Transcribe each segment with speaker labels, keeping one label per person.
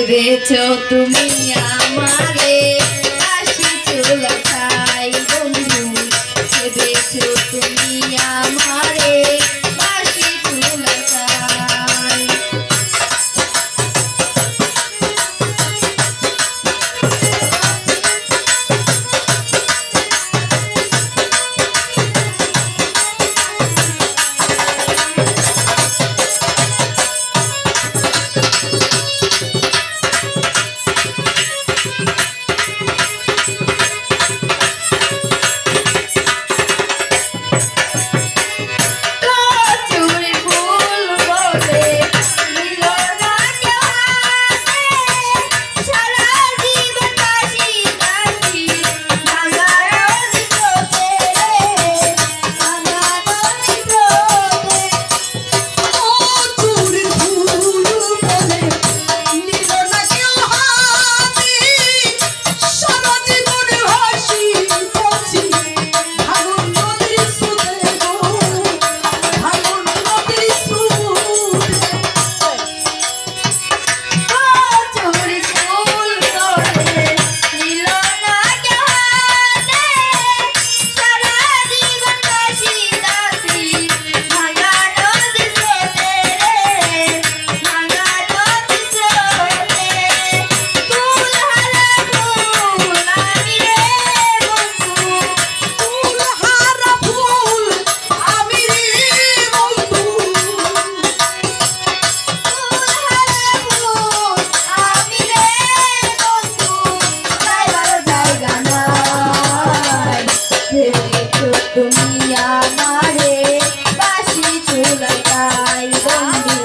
Speaker 1: ভেবেছো তুমি আমারে হাসি চুলা খাই বন্ধু ভেবেছো তুমি আমারে হাসি চুলা খাই তুমি আমারে বাঁশি চুলা খাই বন্ধু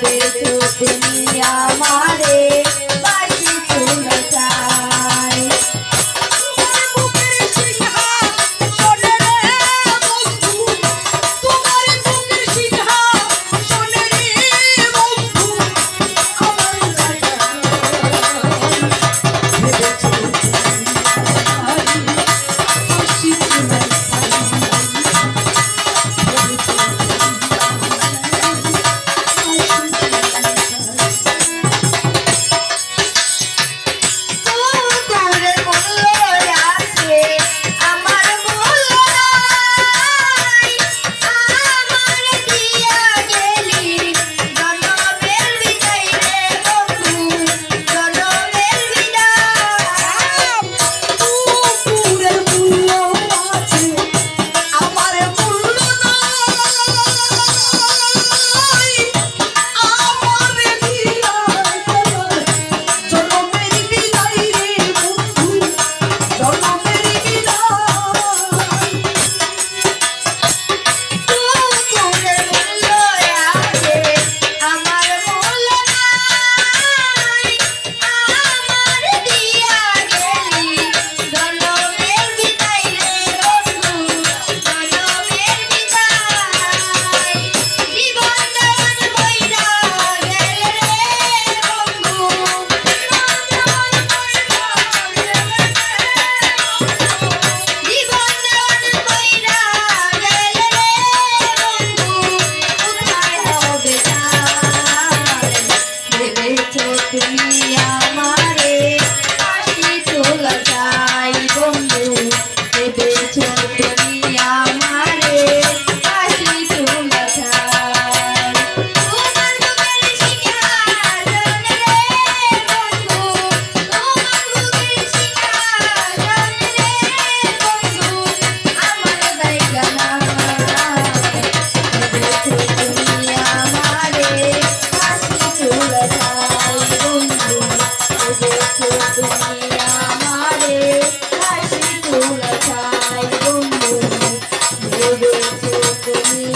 Speaker 1: ভেবেছো তুমি আমারে বাঁশি চুলা খাই তুমি আমারে হাসি চুলা খাই বন্ধু ভেবেছো তুমি আমারে হাসি চুলা খাই তোমার বুকের সিংহাসন রে বন্ধু তোমার বুকের সিংহাসন রে বন্ধু আমার জায়গা না ভেবেছো তুমি আমারে হাসি চুলা খাই বন্ধু ভেবেছো তুমি আমারে হাসি চুলা খাই বন্ধু ভেবেছো তুমি